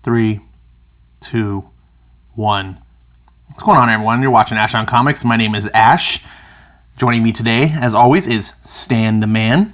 3, 2, 1. What's going on, everyone? You're watching Ash on Comics. My name is Ash. Joining me today, as always, is Stan the Man.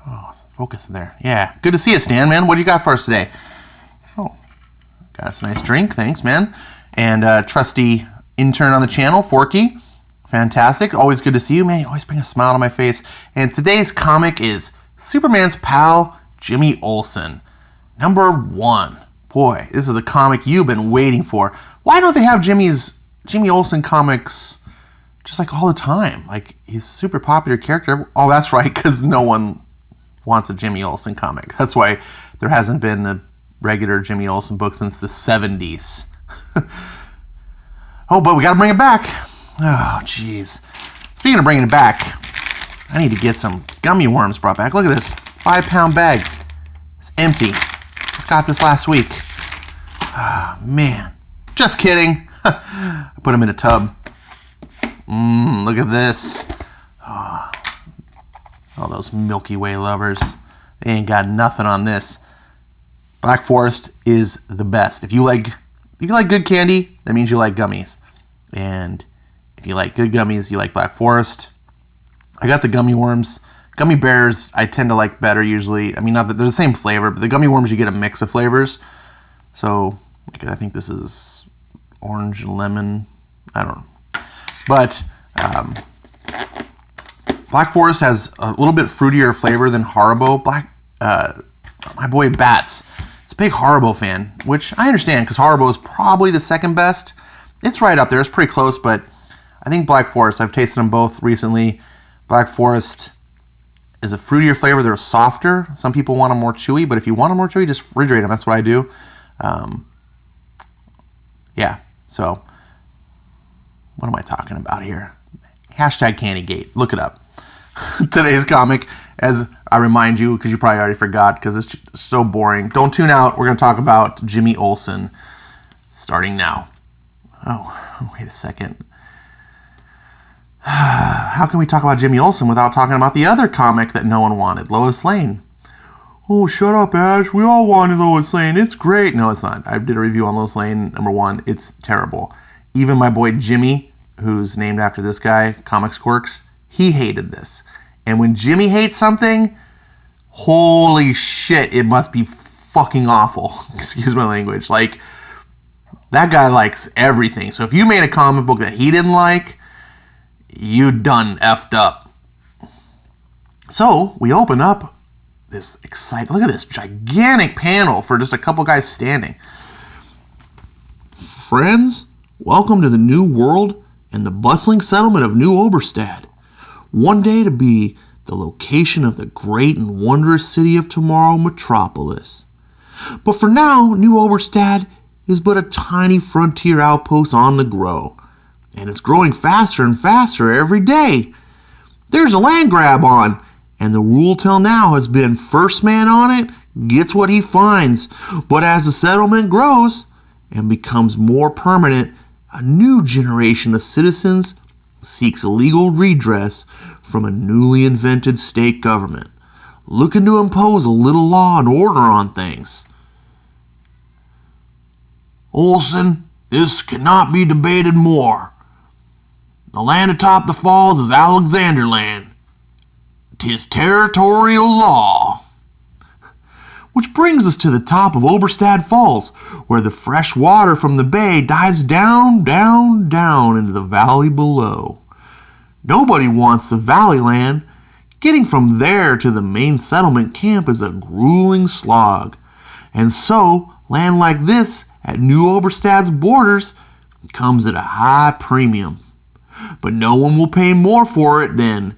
Oh, focus there. Yeah, good to see you, Stan, man. What do you got for us today? Oh, got us a nice drink. Thanks, man. And trusty intern on the channel, Forky. Fantastic. Always good to see you, man. You always bring a smile on my face. And today's comic is Superman's pal, Jimmy Olsen. #1. Boy, this is the comic you've been waiting for. Why don't they have Jimmy Olsen comics just like all the time? Like, he's a super popular character. Oh, that's right, because no one wants a Jimmy Olsen comic. That's why there hasn't been a regular Jimmy Olsen book since the 70s. Oh, but we gotta bring it back. Oh, jeez. Speaking of bringing it back, I need to get some gummy worms brought back. Look at this 5-pound bag. It's empty. Just got this last week. Ah, man. Just kidding. I put them in a tub. Look at this. Oh, all those Milky Way lovers. They ain't got nothing on this. Black Forest is the best. If you like good candy, that means you like gummies. And if you like good gummies, you like Black Forest. I got the gummy worms. Gummy bears I tend to like better usually. I mean, not that they're the same flavor, but the gummy worms, you get a mix of flavors. So I think this is orange and lemon. I don't know. But Black Forest has a little bit fruitier flavor than Haribo. My boy Bats, it's a big Haribo fan, which I understand because Haribo is probably the second best. It's right up there. It's pretty close, but I think Black Forest, I've tasted them both recently. Black Forest is a fruitier flavor. They're softer. Some people want them more chewy, but if you want them more chewy, just refrigerate them. That's what I do. Yeah, so what am I talking about here? Hashtag Candygate. Look it up. Today's comic, as I remind you, because you probably already forgot, because it's so boring. Don't tune out. We're going to talk about Jimmy Olsen starting now. Oh, wait a second. How can we talk about Jimmy Olsen without talking about the other comic that no one wanted, Lois Lane? Oh, shut up, Ash. We all wanted Lois Lane. It's great. No, it's not. I did a review on Lois Lane, #1. It's terrible. Even my boy Jimmy, who's named after this guy, Comics Quirks, he hated this. And when Jimmy hates something, holy shit, it must be fucking awful. Excuse my language. Like, that guy likes everything. So if you made a comic book that he didn't like, you done effed up. So we open up this exciting, look at this gigantic panel for just a couple guys standing. Friends, welcome to the new world and the bustling settlement of New Oberstad. One day to be the location of the great and wondrous city of tomorrow, Metropolis. But for now, New Oberstad is but a tiny frontier outpost on the grow. And it's growing faster and faster every day. There's a land grab on, and the rule till now has been first man on it gets what he finds. But as the settlement grows and becomes more permanent, a new generation of citizens seeks legal redress from a newly invented state government, looking to impose a little law and order on things. Olsen, this cannot be debated more. The land atop the falls is Alexander land. 'Tis territorial law. Which brings us to the top of Oberstad Falls, where the fresh water from the bay dives down, down, down into the valley below. Nobody wants the valley land. Getting from there to the main settlement camp is a grueling slog. And so, land like this at New Oberstad's borders comes at a high premium. But no one will pay more for it than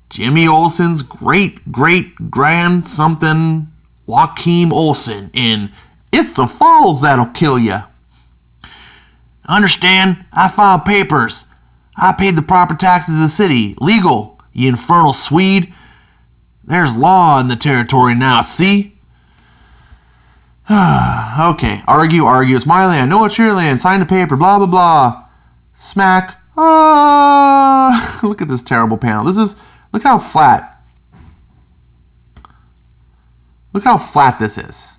Jimmy Olsen's great-great-grand something Joachim Olsen in It's the Falls That'll Kill Ya. Understand? I filed papers. I paid the proper taxes to the city. Legal, you infernal Swede. There's law in the territory now, see? Okay, argue. It's my land. No, it's your land. Sign the paper. Blah, blah, blah. Smack. Look at this terrible panel. Look how flat. Look how flat this is.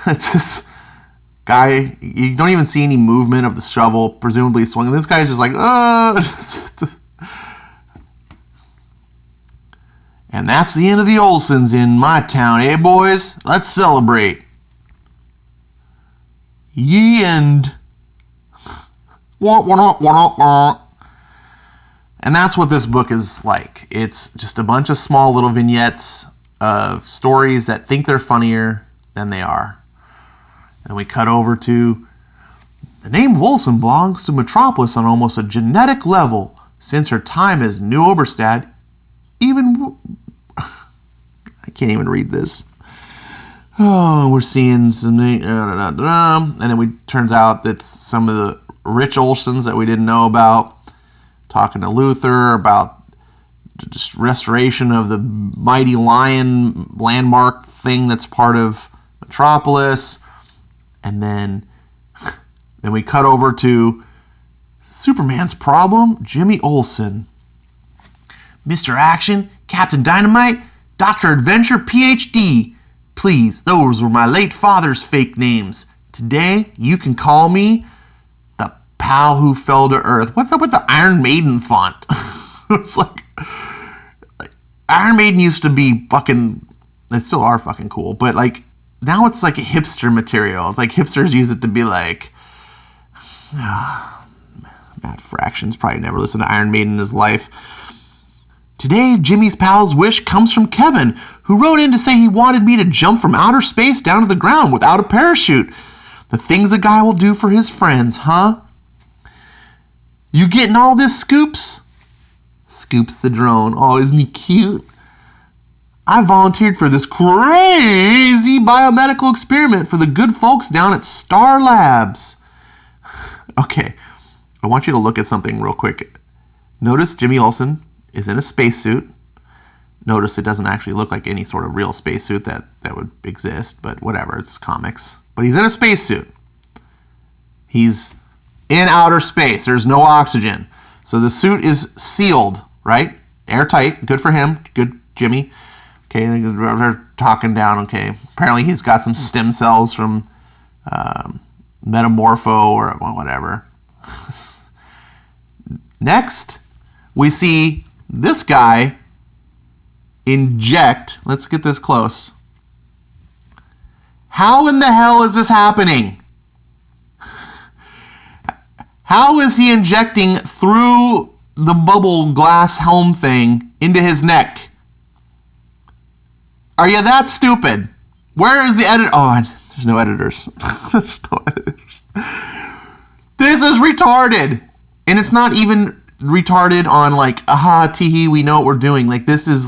It's this guy, you don't even see any movement of the shovel, presumably swinging. This guy's just like, And that's the end of the Olsens in my town, eh, boys? Let's celebrate. Ye end. And that's what this book is like. It's just a bunch of small little vignettes of stories that think they're funnier than they are. And we cut over to the name of Olsen belongs to Metropolis on almost a genetic level since her time as New Oberstad. I can't even read this. Oh, we're seeing some, and then turns out that some of the rich Olsens that we didn't know about, talking to Luther about just restoration of the mighty lion landmark thing that's part of Metropolis, and then we cut over to Superman's problem, Jimmy Olsen, Mr. Action, Captain Dynamite, Dr. Adventure, PhD. Please, those were my late father's fake names. Today, you can call me the pal who fell to earth. What's up with the Iron Maiden font? It's like Iron Maiden used to be fucking, they still are fucking cool, but like, now it's like a hipster material. It's like hipsters use it to be like, Matt Fraction's probably never listened to Iron Maiden in his life. Today, Jimmy's pal's wish comes from Kevin, who wrote in to say he wanted me to jump from outer space down to the ground without a parachute. The things a guy will do for his friends, huh? You getting all this, Scoops? Scoops the drone. Oh, isn't he cute? I volunteered for this crazy biomedical experiment for the good folks down at Star Labs. Okay, I want you to look at something real quick. Notice Jimmy Olsen is in a spacesuit. Notice it doesn't actually look like any sort of real spacesuit that would exist, but whatever, it's comics. But he's in a spacesuit. He's in outer space. There's no oxygen. So the suit is sealed, right? Airtight. Good for him. Good, Jimmy. Okay, they're talking down. Okay, apparently he's got some stem cells from Metamorpho or whatever. Next, we see this guy inject. Let's get this close. How in the hell is this happening? How is he injecting through the bubble glass helm thing into his neck? Are you that stupid? Where is the edit? Oh, there's no editors. There's no editors. This is retarded. And it's not even retarded on like, aha, teehee, we know what we're doing. Like, this is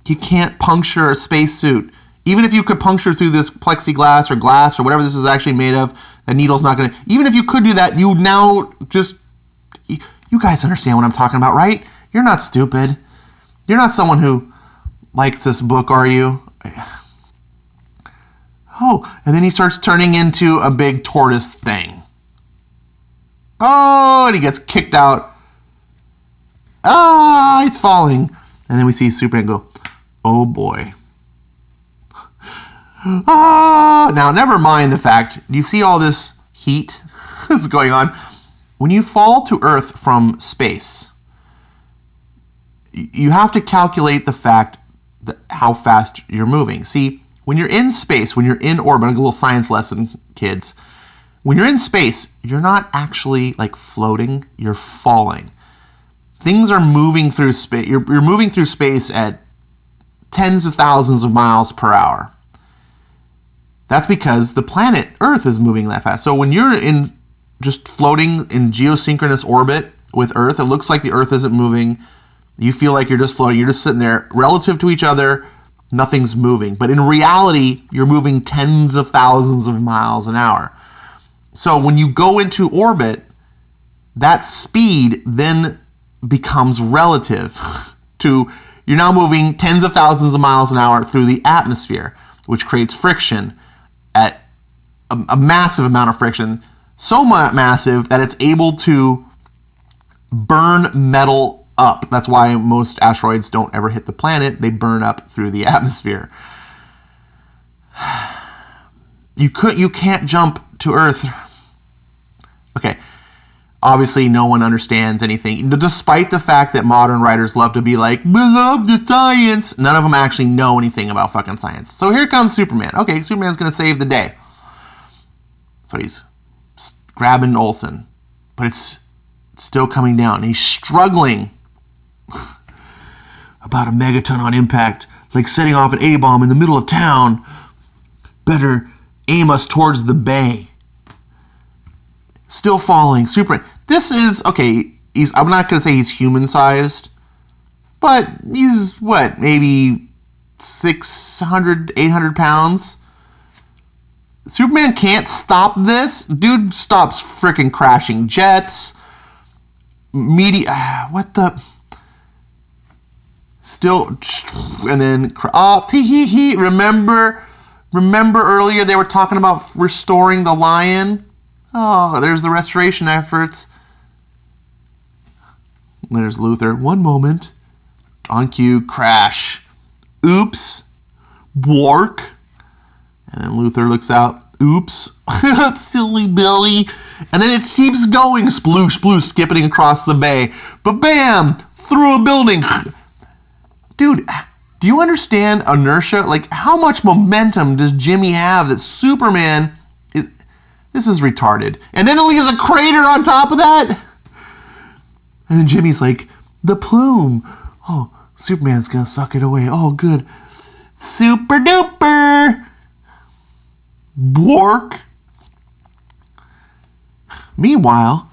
you can't puncture a spacesuit. Even if you could puncture through this plexiglass or glass or whatever this is actually made of, that needle's not going to... Even if you could do that, you now just... You guys understand what I'm talking about, right? You're not stupid. You're not someone who likes this book, are you? Oh, and then he starts turning into a big tortoise thing. Oh, and he gets kicked out. Ah, he's falling. And then we see Superman go, oh boy. Ah, now never mind the fact, do you see all this heat that's going on? When you fall to Earth from space, you have to calculate the fact that how fast you're moving. See, when you're in space, when you're in orbit, a little science lesson, kids. When you're in space, you're not actually like floating, you're falling. Things are moving through space. You're moving through space at tens of thousands of miles per hour. That's because the planet Earth is moving that fast. So when you're in just floating in geosynchronous orbit with Earth, it looks like the Earth isn't moving. You feel like you're just floating. You're just sitting there relative to each other. Nothing's moving. But in reality, you're moving tens of thousands of miles an hour. So when you go into orbit, that speed then becomes relative to, you're now moving tens of thousands of miles an hour through the atmosphere, which creates friction at a massive amount of friction. So massive that it's able to burn metal up. That's why most asteroids don't ever hit the planet. They burn up through the atmosphere. You can't jump to Earth. Okay. Obviously, no one understands anything. Despite the fact that modern writers love to be like, we love the science, none of them actually know anything about fucking science. So here comes Superman. Okay, Superman's going to save the day. So he's grabbing Olsen. But it's still coming down. And he's struggling about a megaton on impact. Like setting off an A-bomb in the middle of town. Better aim us towards the bay. Still falling. Superman. This is, okay, I'm not going to say he's human-sized, but he's, what, maybe 600, 800 pounds? Superman can't stop this. Dude stops freaking crashing jets. What the? Still, and then, remember earlier they were talking about restoring the lion? Oh, there's the restoration efforts. There's Luthor. One moment. On cue, crash. Oops. Bork. And then Luthor looks out. Oops. Silly Billy. And then it keeps going. Sploosh, sploosh, skipping across the bay. But bam! Through a building. Dude, do you understand inertia? Like, how much momentum does Jimmy have that Superman is... This is retarded. And then it leaves a crater on top of that. And then Jimmy's like, the plume. Oh, Superman's gonna suck it away. Oh, good. Super duper. Bork. Meanwhile,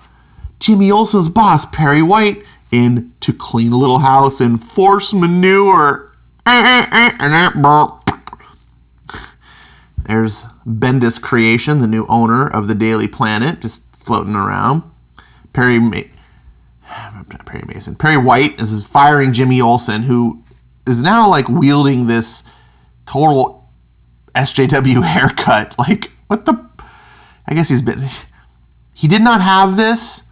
Jimmy Olsen's boss, Perry White, in to clean a little house and force manure. There's Bendis Creation, the new owner of the Daily Planet, just floating around. Perry White is firing Jimmy Olsen, who is now like wielding this total SJW haircut. Like, what the? I guess he did not have this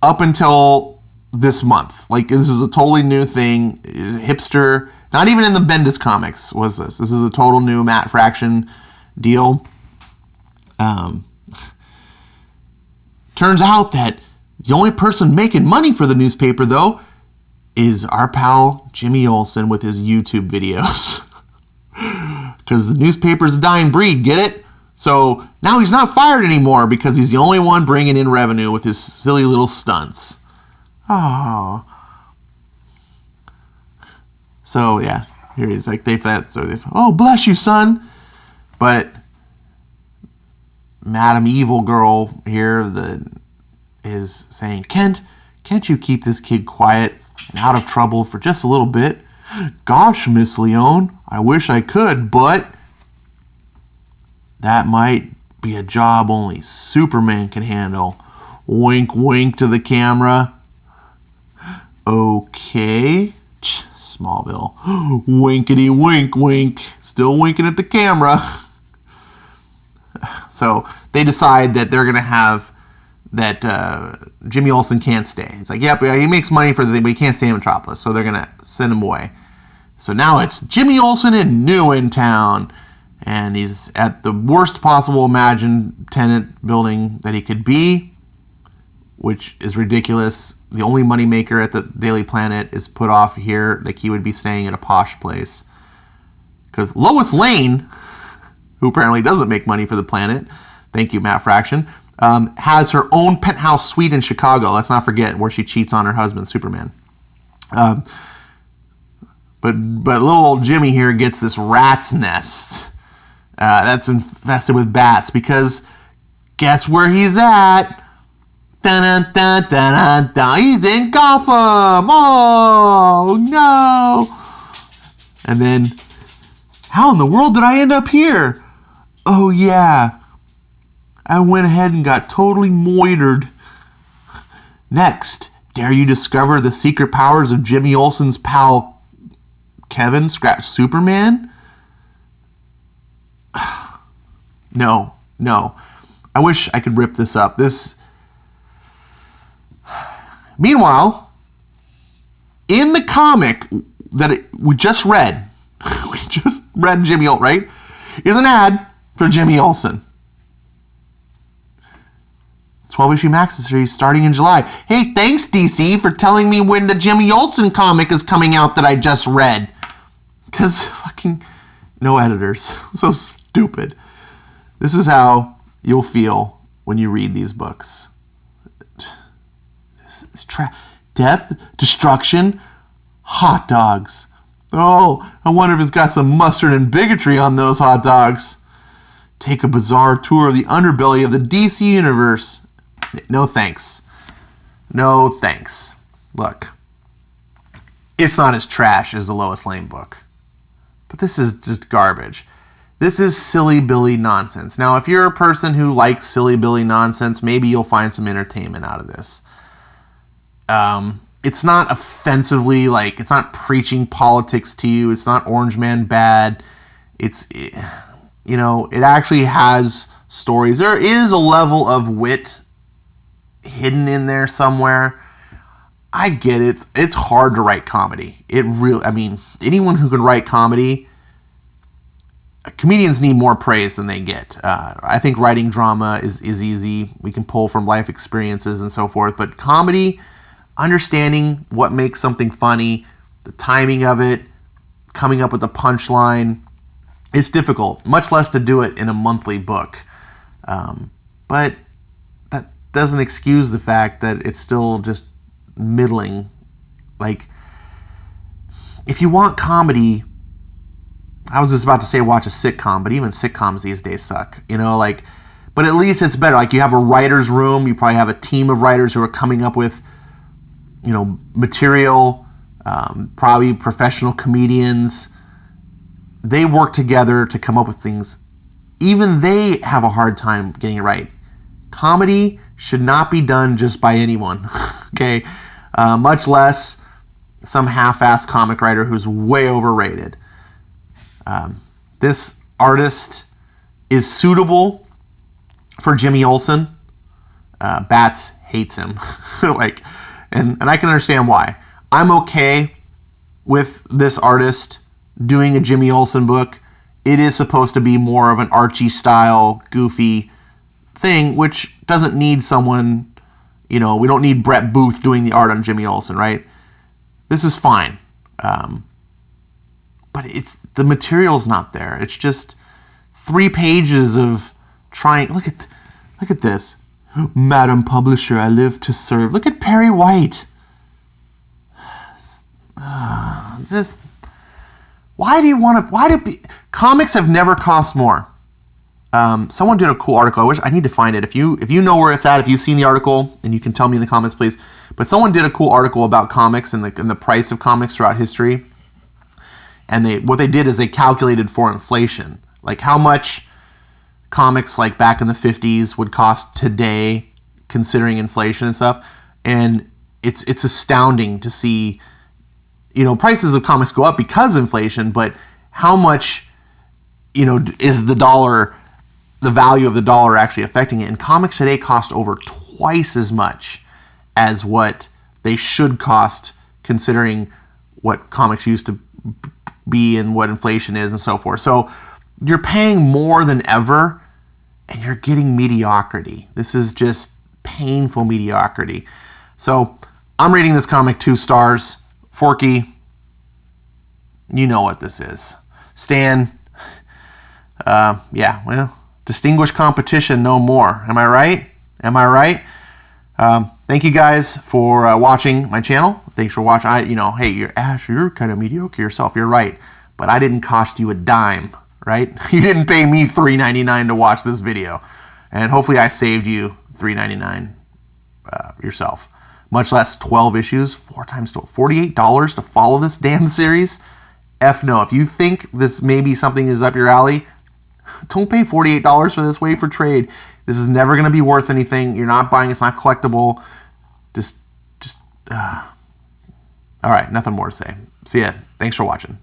up until this month. Like, this is a totally new thing. Hipster. Not even in the Bendis comics was this. This is a total new Matt Fraction deal. Turns out that the only person making money for the newspaper, though, is our pal Jimmy Olsen with his YouTube videos. Because the newspaper's a dying breed, get it? So now he's not fired anymore because he's the only one bringing in revenue with his silly little stunts. Oh. So, yeah, here he is. Like, oh, bless you, son. But Madam Evil Girl here is saying, can't you keep this kid quiet and out of trouble for just a little bit? Gosh, Miss Leone, I wish I could, but that might be a job only Superman can handle. Wink, wink to the camera. Okay. Smallville. Winkety wink wink. Still winking at the camera. So they decide that they're going to have that Jimmy Olsen can't stay. It's like, yep, he makes money for the thing, but he can't stay in Metropolis. So they're going to send him away. So now it's Jimmy Olsen in Town. And he's at the worst possible imagined tenant building that he could be, which is ridiculous. The only moneymaker at the Daily Planet is put off here, like he would be staying at a posh place. Because Lois Lane, who apparently doesn't make money for the planet, thank you, Matt Fraction, has her own penthouse suite in Chicago. Let's not forget, where she cheats on her husband, Superman. But little old Jimmy here gets this rat's nest that's infested with bats, because guess where he's at? Dun, dun, dun, dun, dun. He's in Gotham. Oh, no. And then, how in the world did I end up here? Oh, yeah. I went ahead and got totally moitered. Next, dare you discover the secret powers of Jimmy Olsen's pal Kevin Scratch Superman? No. I wish I could rip this up. Meanwhile, in the comic that we just read, Jimmy Olsen, right? Is an ad for Jimmy Olsen. 12-issue Maxi series starting in July. Hey, thanks, DC, for telling me when the Jimmy Olsen comic is coming out that I just read. Because fucking no editors. So stupid. This is how you'll feel when you read these books. Death, destruction, hot dogs. Oh, I wonder if it's got some mustard and bigotry on those hot dogs. Take a bizarre tour of the underbelly of the DC universe. No thanks. No thanks. Look, it's not as trash as the Lois Lane book, but this is just garbage. This is silly Billy nonsense. Now, if you're a person who likes silly Billy nonsense, maybe you'll find some entertainment out of this. It's not offensively, like, it's not preaching politics to you. It's not Orange Man bad. It actually has stories. There is a level of wit hidden in there somewhere. I get it. It's hard to write comedy. Anyone who can write comedy, comedians need more praise than they get. I think writing drama is easy. We can pull from life experiences and so forth. But comedy, understanding what makes something funny, the timing of it, coming up with a punchline, it's difficult, much less to do it in a monthly book. But that doesn't excuse the fact that it's still just middling. Like, if you want comedy, I was just about to say watch a sitcom, but even sitcoms these days suck. But at least it's better. Like, you have a writer's room, you probably have a team of writers who are coming up with, material, probably professional comedians. They work together to come up with things. Even they have a hard time getting it right. Comedy should not be done just by anyone, okay? Much less some half-assed comic writer who's way overrated. This artist is suitable for Jimmy Olsen. Bats hates him. And I can understand why. I'm okay with this artist doing a Jimmy Olsen book. It is supposed to be more of an Archie style, goofy thing, which doesn't need someone, we don't need Brett Booth doing the art on Jimmy Olsen, right? This is fine. But the material's not there. It's just 3 pages of trying. Look at this. Madam Publisher, I live to serve. Look at Perry White. Comics have never cost more. Someone did a cool article. I need to find it. If you know where it's at, if you've seen the article, and you can tell me in the comments, please. But someone did a cool article about comics and the price of comics throughout history. And what they did is they calculated for inflation, like how much comics like back in the 50s would cost today, considering inflation and stuff. And it's astounding to see, prices of comics go up because of inflation, but how much, is the value of the dollar actually affecting it? And comics today cost over twice as much as what they should cost, considering what comics used to be and what inflation is and so forth. So you're paying more than ever, and you're getting mediocrity. This is just painful mediocrity. So I'm rating this comic 2 stars. Forky, you know what this is. Stan, distinguished competition no more. Am I right? Thank you guys for watching my channel. Thanks for watching. You're kind of mediocre yourself. You're right. But I didn't cost you a dime, right? You didn't pay me $3.99 to watch this video. And hopefully I saved you $3.99 yourself. Much less 12 issues, 4 times $48 to follow this damn series. F no. If you think this maybe something is up your alley, don't pay $48 for this. Wait for trade. This is never going to be worth anything. You're not buying. It's not collectible. All right. Nothing more to say. See ya. Thanks for watching.